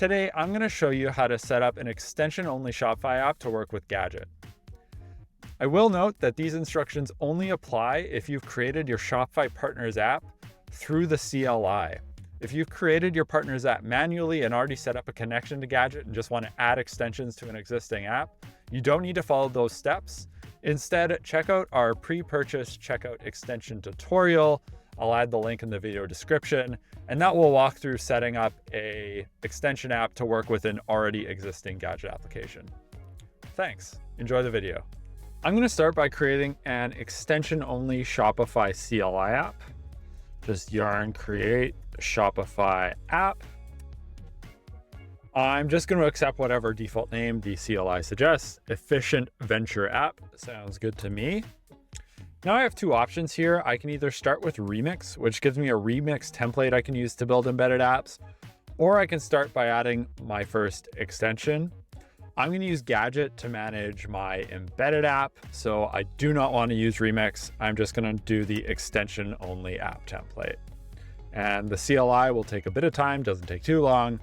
Today, I'm going to show you how to set up an extension-only Shopify app to work with Gadget. I will note that these instructions only apply if you've created your Shopify Partners app through the CLI. If you've created your Partners app manually and already set up a connection to Gadget and just want to add extensions to an existing app, you don't need to follow those steps. Instead, check out our pre-purchase checkout extension tutorial. I'll add the link in the video description, and that will walk through setting up a extension app to work with an already existing Gadget application. Thanks. Enjoy the video. I'm going to start by creating an extension-only Shopify CLI app. Just yarn create Shopify app. I'm just going to accept whatever default name the CLI suggests. Efficient Venture App sounds good to me. Now I have two options here. I can either start with Remix, which gives me a Remix template I can use to build embedded apps, or I can start by adding my first extension. I'm going to use Gadget to manage my embedded app, so I do not want to use Remix. I'm just going to do the extension-only app template. And the CLI will take a bit of time, doesn't take too long,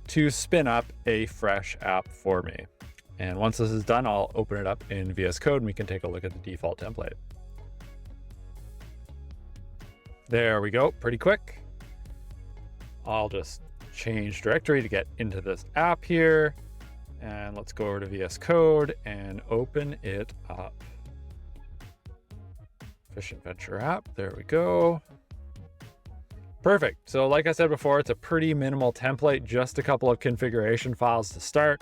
to spin up a fresh app for me. And once this is done, I'll open it up in VS Code and we can take a look at the default template. There we go, pretty quick. I'll just change directory to get into this app here. And let's go over to VS Code and open it up. Efficient Venture app, there we go. Perfect. So like I said before, it's a pretty minimal template, just a couple of configuration files to start.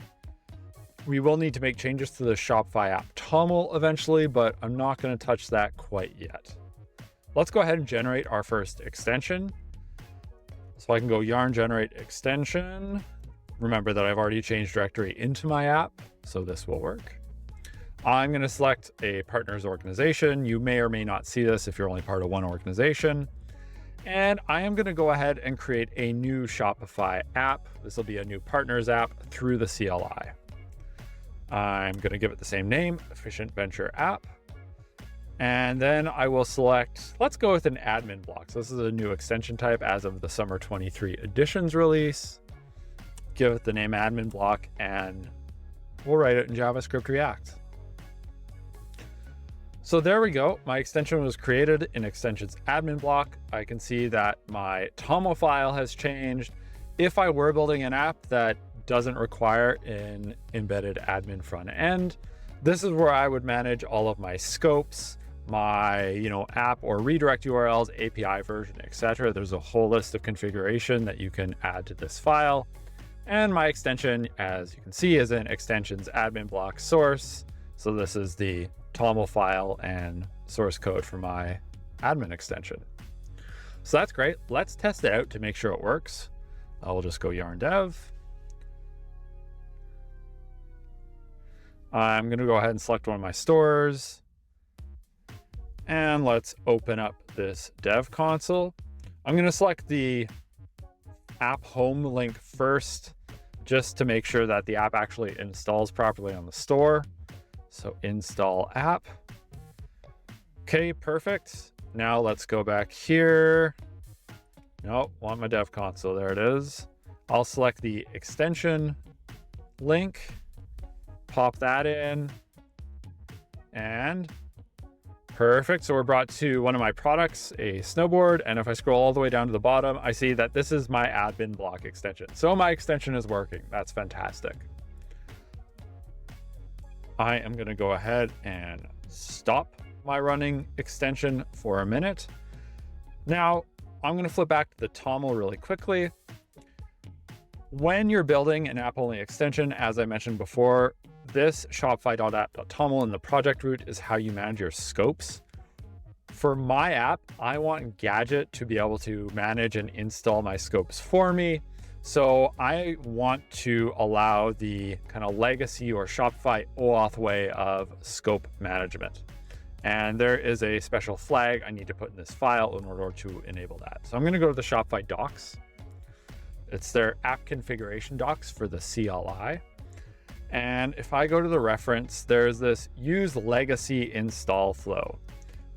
We will need to make changes to the Shopify app toml eventually, but I'm not going to touch that quite yet. Let's go ahead and generate our first extension. So I can go yarn generate extension. Remember that I've already changed directory into my app, so this will work. I'm going to select a partners organization. You may or may not see this if you're only part of one organization. And I am going to go ahead and create a new Shopify app. This will be a new partners app through the CLI. I'm going to give it the same name, Efficient Venture App. And then I will select, let's go with an admin block. So this is a new extension type as of the Summer 23 editions release. Give it the name admin block and we'll write it in JavaScript React. So there we go. My extension was created in extensions admin block. I can see that my toml file has changed. If I were building an app that doesn't require an embedded admin front end, this is where I would manage all of my scopes, my app or redirect URLs, API version, etc. There's a whole list of configuration that you can add to this file. And my extension, as you can see, is an extensions admin block source. So this is the toml file and source code for my admin extension. So that's great. Let's test it out to make sure it works. I will just go yarn dev. I'm going to go ahead and select one of my stores. And let's open up this dev console. I'm going to select the app home link first, just to make sure that the app actually installs properly on the store. So install app. Okay, perfect. Now let's go back here. Nope, want my dev console. There it is. I'll select the extension link, pop that in, and perfect. So we're brought to one of my products, a snowboard. And if I scroll all the way down to the bottom, I see that this is my admin block extension. So my extension is working. That's fantastic. I am going to go ahead and stop my running extension for a minute. Now I'm going to flip back to the toml really quickly. When you're building an app-only extension, as I mentioned before, this shopify.app.toml in the project root is how you manage your scopes. For my app, I want Gadget to be able to manage and install my scopes for me. So I want to allow the kind of legacy or Shopify OAuth way of scope management. And there is a special flag I need to put in this file in order to enable that. So I'm going to go to the Shopify docs. It's their app configuration docs for the CLI. And if I go to the reference, there's this use legacy install flow,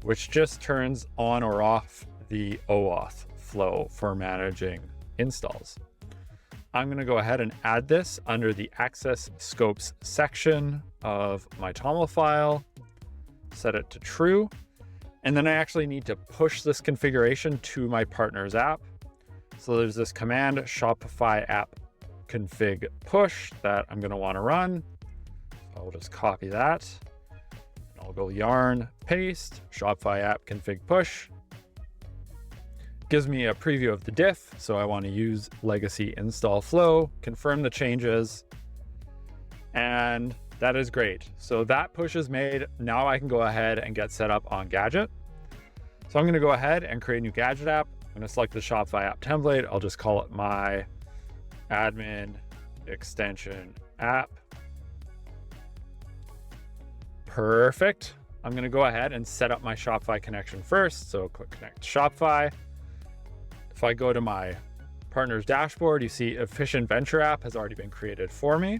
which just turns on or off the OAuth flow for managing installs. I'm going to go ahead and add this under the Access Scopes section of my TOML file, set it to true. And then I actually need to push this configuration to my partner's app. So there's this command, Shopify app config push, that I'm going to want to run. So I'll just copy that. And I'll go yarn paste Shopify app config push. Gives me a preview of the diff. So I want to use legacy install flow, confirm the changes, and that is great. So that push is made. Now I can go ahead and get set up on Gadget. So I'm going to go ahead and create a new Gadget app. I'm going to select the Shopify app template. I'll just call it my admin extension app. Perfect. I'm going to go ahead and set up my Shopify connection first. So click connect to Shopify. If I go to my partner's dashboard, you see Efficient Venture app has already been created for me.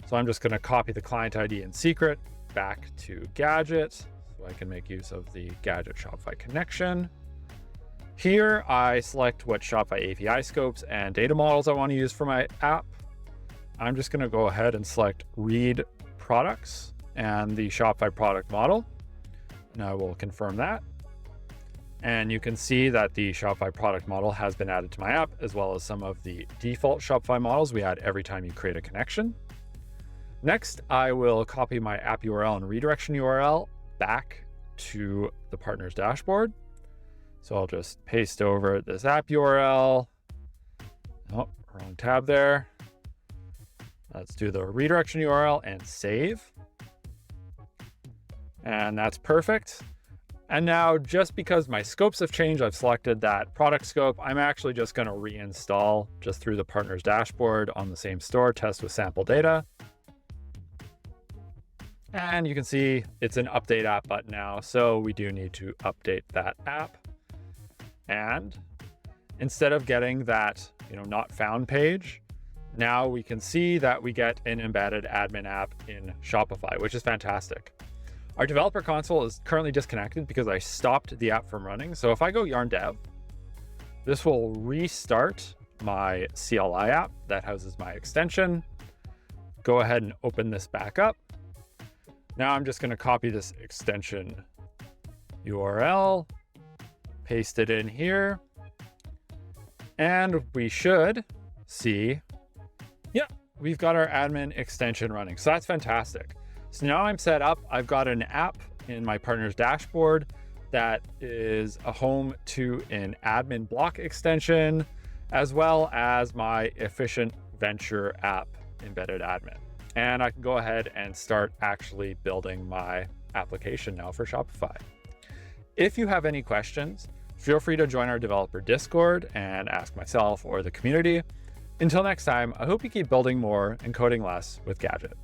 So I'm just going to copy the client ID and secret back to Gadget so I can make use of the Gadget Shopify connection. Here, I select what Shopify API scopes and data models I want to use for my app. I'm just going to go ahead and select Read Products and the Shopify product model. And I will confirm that. And you can see that the Shopify product model has been added to my app, as well as some of the default Shopify models we add every time you create a connection. Next, I will copy my app URL and redirection URL back to the partner's dashboard. So I'll just paste over this app URL. Oh, wrong tab there. Let's do the redirection URL and save. And that's perfect. And now, just because my scopes have changed, I've selected that product scope. I'm actually just going to reinstall just through the partner's dashboard on the same store, test with sample data. And you can see it's an update app button now. So we do need to update that app. And instead of getting that, not found page, now we can see that we get an embedded admin app in Shopify, which is fantastic. Our developer console is currently disconnected because I stopped the app from running. So if I go yarn dev, this will restart my CLI app that houses my extension. Go ahead and open this back up. Now I'm just going to copy this extension URL, paste it in here, and we should see, we've got our admin extension running. So that's fantastic. So now I'm set up. I've got an app in my partner's dashboard that is a home to an admin block extension, as well as my Efficient Venture app embedded admin. And I can go ahead and start actually building my application now for Shopify. If you have any questions, feel free to join our developer Discord and ask myself or the community. Until next time, I hope you keep building more and coding less with Gadget.